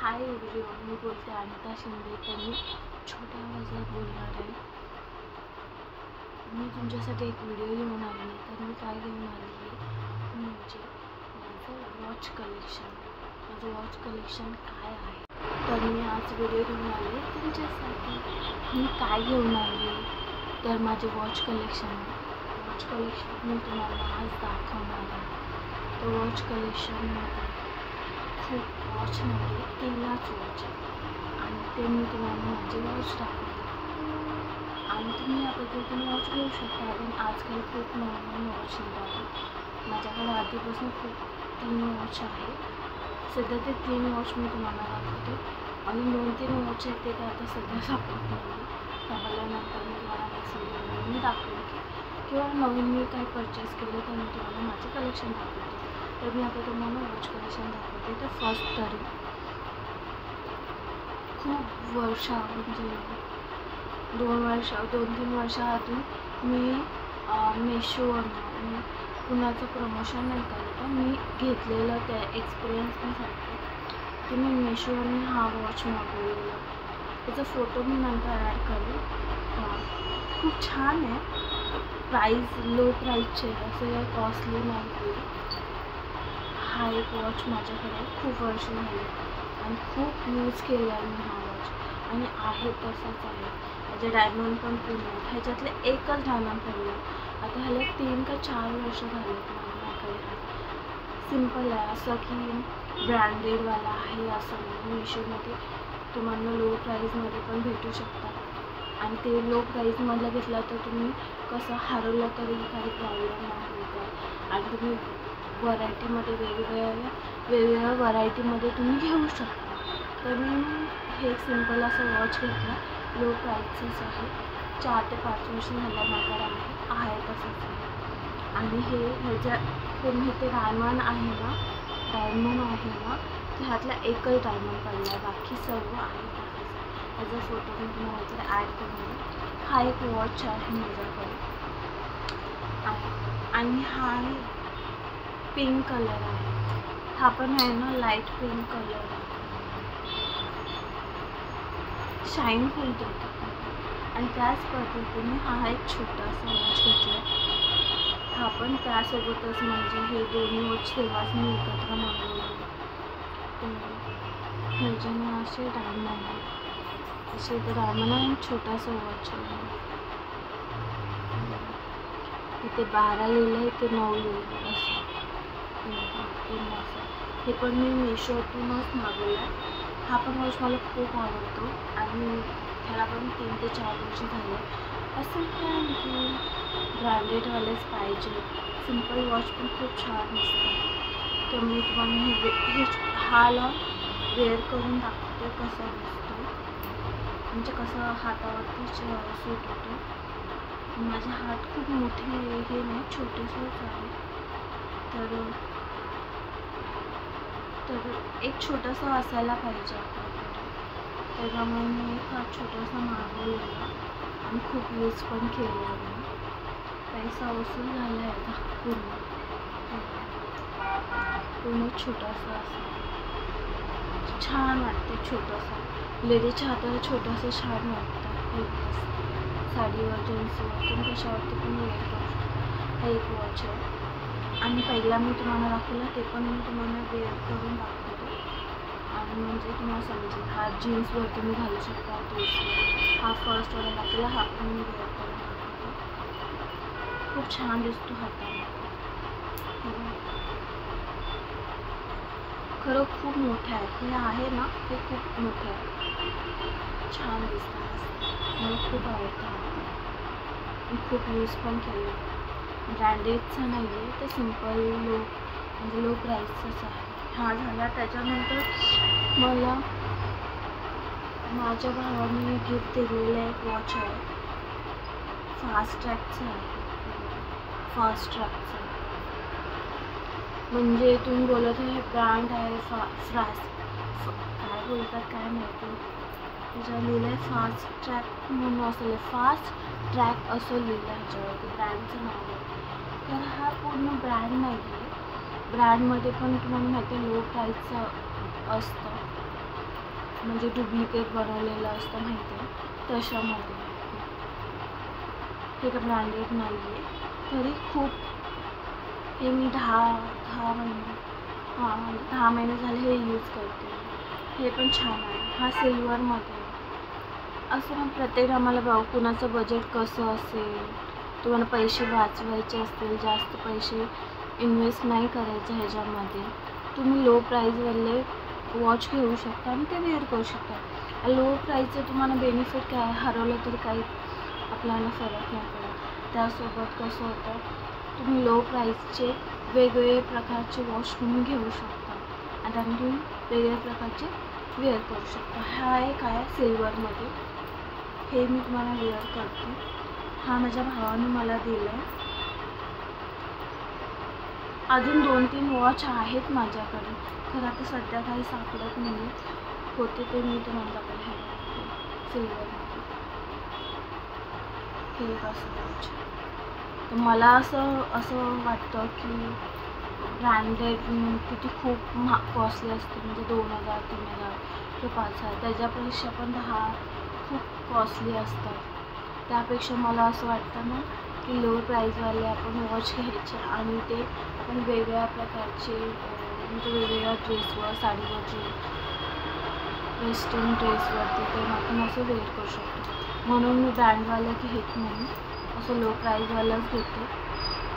Hi everyone, मी बोलते अनिता शिंदे. तर मी छोट्या आवाजात बोलणार आहे. मी तुमच्यासाठी एक व्हिडिओ घेऊन आली आहे. तर मी काय घेऊन आली आहे म्हणजे माझं वॉच कलेक्शन. माझं वॉच कलेक्शन काय आहे तर मी आज व्हिडिओ घेऊन आली आहे तुमच्यासाठी. मी काय घेऊन आली तर माझे वॉच कलेक्शन मी तुम्हाला आज दाखवणार आहे. तर वॉच कलेक्शनमध्ये खूप वॉच म्हणजे 3 वॉच आणि ते मी तुम्हाला माझे वॉच दाखवते आणि तुम्ही या पद्धतीने वॉच घेऊ शकता. पण आजकाल खूप नवीन वॉच निघाले. माझ्याकडे आधीपासून खूप 3 वॉच आहे. सध्या ते 3 वॉच मी तुम्हाला दाखवते आणि 2-3 वॉच आहेत ते आता सध्या सापडत नाही. सापडल्यानंतर मी तुम्हाला नेक्स्ट व्हिडिओमध्ये मी दाखवेन किंवा नवीन मी काही परचेस केलं तर मी तुम्हाला माझे कलेक्शन दाखवते. तर मी आता तुम्हाला वॉच कलेक्शन दाखवते. तर फर्स्ट तरी खूप म्हणजे 2-3 वर्षाआधी मी मेशोवरनं कुणाचं प्रमोशन नाही करत, मी घेतलेलं त्या एक्सपिरियन्स मी सांगते की मी मेशोवरनं हा वॉच मागवलेला. त्याचा फोटो मी नंतर ॲड करेन. खूप छान आहे. लो प्राईसचे असं कॉस्टली नाही. हा एक वॉच माझ्याकडे खूप वर्ष झाली आणि खूप यूज केला आहे मी हा वॉच आणि आहे तसाच आहे. त्याचे डायमंड पण पूर्ण आहेत. ह्याच्यातले एकच डायमंड पडलं. आता ह्याला 3 का 4 वर्ष झालेत माझ्याकडे. सिम्पल आहे, असं की ब्रँडेडवाला आहे असं नाही. मिशोमध्ये तुम्हाला लो प्राईजमध्ये पण भेटू शकतात आणि ते लो प्राईजमधलं घेतलं तर तुम्ही कसं हरवलं तरी काही प्रॉब्लेम नाही होत आणि तुम्ही व्हरायटीमध्ये वेगवेगळ्या व्हरायटीमध्ये तुम्ही घेऊ शकता. तर मी हे सिम्पल असं वॉच घेतलं. लो प्राईसचंच आहे. 4 ते 5 वर्ष झालं माझ्याकडे आहे तसंच आहे. आणि हे ते डायमंड आहे ना तर ह्यातला एकच डायमंड पडला आहे. बाकी सर्व आहे तसंच. त्याचा फोटो मी तुम्हाला इकडे ॲड करून. हा एक वॉच आहे माझ्याकडे आणि हा पिंक कलर आहे. हा पण आहे ना लाईट पिंक कलर आहे. शाईन फुल देतो आणि त्याच पद्धतीने हा एक छोटासा वॉच घेतला. हा पण त्यासोबतच म्हणजे हे दोन्ही वॉच तेव्हाच मी एकत्र मागवले. ह्याच्याने असे डायमंड आहे. छोटासा वॉच आहे. इथे 12 लिहिलं आहे, इथे 9 लिहिलं आहे असं. हे पण मी मेशोतूनच मागवलं आहे. हा पण वॉच मला खूप आवडतो आणि त्याला पण 3 ते 4 वर्ष झाले. असं काय की ब्रँडेडवालेच पाहिजे. सिम्पल वॉच पण खूप छान असतं. तर मी तुम्हाला हाला वेअर करून दाखवते कसा दिसतो, म्हणजे कसं हातावरती सूट होतो. माझे हात खूप मोठे हे नाही, छोटेसेच आहे. तर एक छोटासा असायला पाहिजे आपल्याकडे. त्याच्यामुळे मी हा छोटासा मागवलेला आणि खूप यूज पण केला मी. पैसा वसूल झाला आहे का पूर्ण छोटासा असा छान वाटते. छोटासा लेडीजच्या हाताला छोटासा छान वाटतं. साडीवर जीन्सवर तुम्ही कशावरती पण वेअर करू शकता. हा एक वॉच आहे आणि पहिला मी तुम्हाला दाखवला ते पण मी तुम्हाला वेअर करून दाखवतो आणि म्हणजे तुम्हाला समजेल. हा जीन्सवर तुम्ही घालू शकता. हा फर्स्टवाला दाखवला, हा पण मी वेअर करून दाखवतो. खूप छान दिसतो हाताला. खरं खूप मोठं आहे. हे आहे ना ते खूप मोठं आहे. छान दिसतं. मला खूप आवडतं. मी खूप यूज पण केलं. ब्रँडेडचं नाही आहे, ते सिम्पल म्हणजे लो प्राईसचंच आहे. हा झाला. त्याच्यानंतर मला माझ्या भावाने गिफ्ट दिलेलं एक वॉच आहे. फास्ट ट्रॅकचं म्हणजे तुम्ही बोलत हे ब्रँड आहे काय बोलतात काय माहिती. त्याच्यावर लिहिलं आहे फास्ट ट्रॅक म्हणून असं फास्ट ट्रॅक असं लिहिलं आहे ह्याच्यावरती. ब्रँडचं नाव आहे. तर हा पूर्ण ब्रँड नाही आहे. ब्रँडमध्ये पण तुम्हाला माहिती आहे लो प्राईसचं असतं. म्हणजे डुप्लिकेट बनवलेलं असतं माहिती आहे, तशामध्ये. हे का ब्रँडेड नाही आहे, तरी खूप. हे मी 10 महिने झाले हे यूज करते. हे पण छान आहे. हा सिल्वरमध्ये आहे. असं मग प्रत्येक आम्हाला कुणाचं बजेट कसं असेल, तुम्हाला पैसे वाचवायचे असतील, जास्त पैसे इन्व्हेस्ट नाही करायचे ह्याच्यामध्ये, तुम्ही लो प्राईजवाले वॉच घेऊ शकता आणि ते वेअर करू शकता. लो प्राईजचं तुम्हाला बेनिफिट काय, हरवलं तर काही आपल्याला फरक नाही पडत. त्यासोबत कसं होतं, तुम्ही लो प्राईजचे वेगवेगळे प्रकारचे वॉच तुम्ही घेऊ शकता आणि त्यामुळे तुम्ही वेगवेगळ्या प्रकारचे वेअर करू शकता. हा एक आहे सिल्वरमध्ये, हे मी तुम्हाला वेअर करते. हा माझ्या भावाने मला दिला आहे. अजून 2-3 वॉच आहेत माझ्याकडे, खरं आता सध्या काही सापडत नाही होते ते मी तुम्हाला दाखवले. हे सिल्वरमध्ये हे एक असं वॉच. तर मला असं वाटतं की ब्रँडेड किती खूप कॉस्टली असते, म्हणजे 2000, 3000 किंवा 5000, त्याच्यापेक्षा पण 10 खूप कॉस्टली असतात. त्यापेक्षा मला असं वाटतं ना की लो प्राईजवाले आपण वॉच घ्यायचे आणि ते आपण वेगवेगळ्या प्रकारचे म्हणजे वेगवेगळ्या ड्रेसवर, साडीवरची, वेस्टर्न ड्रेसवरती ते आपण असं वेअर करू शकतो. म्हणून मी ब्रँडवालं घेत नाही, असं लो प्राईजवालंच घेते.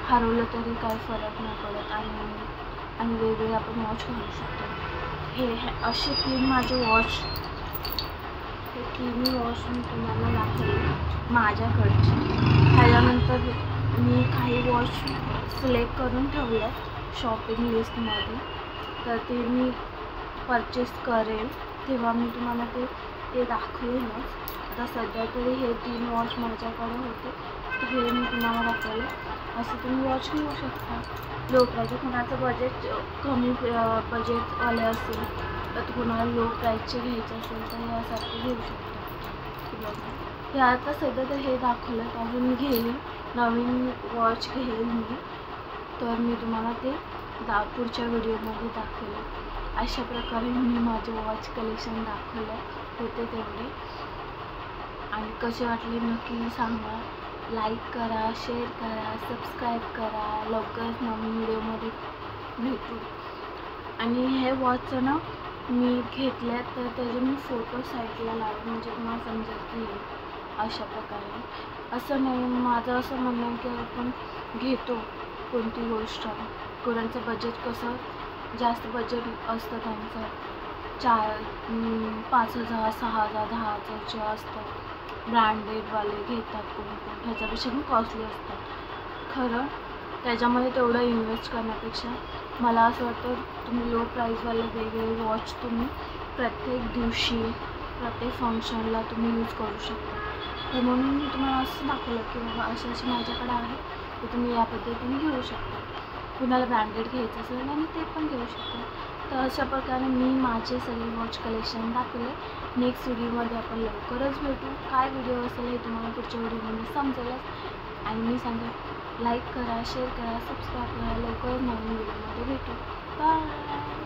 हरवलं तरी काही फरक नाही पडत आणि वेगवेगळे आपण वॉच घालू शकतो. हे असे 3 माझे वॉच, हे 3 वॉच मी तुम्हाला दाखवले माझ्याकडचे. ह्याच्यानंतर मी काही वॉच सिलेक्ट करून ठेवले शॉपिंग लिस्टमध्ये, तर ते मी परचेस करेल तेव्हा मी तुम्हाला ते दाखवेनच. आता सध्या तरी हे 3 वॉच माझ्याकडे होते, तर हे मी तुम्हाला दाखवले. असं तुम्ही वॉच घेऊ शकता लो प्राईज. कुणाचं बजेट कमी बजेटवाले असेल तर कुणाला लो प्राईजचे घ्यायचे असेल तर यासारखे घेऊ शकता. हे आता सध्या तर हे दाखवलं, अजून घेईल नवीन वॉच घेईल मी, तर मी तुम्हाला ते पुढच्या व्हिडिओमध्ये दाखवेल. अशा प्रकारे मी माझे वॉच कलेक्शन दाखवलं होते तेवढे. आणि कसे वाटले नक्की सांगा. लाईक करा, शेअर करा, सबस्क्राईब करा. लवकरच नवीन व्हिडिओमध्ये भेटू. आणि हे वॉचचं ना मी घेतल्या तर त्याचे मी फोटो साईडला लावले, म्हणजे तुम्हाला समजेल की अशा प्रकारे. असं नाही, माझं असं म्हणणं आहे की आपण घेतो कोणती गोष्ट, कोणाचं बजेट कसं जास्त बजेट असतं त्यांचं 5,000, 6,000, 10,000चे असतात. ब्रँडेडवाले घेतात कोण, ह्याच्यापेक्षा पण कॉस्टली असतात. खरं त्याच्यामध्ये तेवढं इन्व्हेस्ट करण्यापेक्षा मला असं वाटतं तुम्ही लो प्राईजवाले वेगवेगळे वॉच तुम्ही प्रत्येक दिवशी, प्रत्येक फंक्शनला तुम्ही यूज करू शकता. तर म्हणून मी तुम्हाला असं दाखवलं की बाबा असे माझ्याकडे आहे, तर तुम्ही या पद्धतीने घेऊ शकता. कुणाला ब्रँडेड घ्यायचं असेल आणि ते पण घेऊ शकता. तर अशा प्रकारे मी माझे सगळे वॉच कलेक्शन दाखवले. नेक्स्ट व्हिडिओमध्ये आपण लवकरच भेटू. काय व्हिडिओ असेल हे तुम्हाला पुढच्या व्हिडिओमध्ये समजेलच. आणि मी सांगेन लाईक करा, शेअर करा, सबस्क्राईब करा. लवकरच नवीन व्हिडिओमध्ये भेटू. बाय.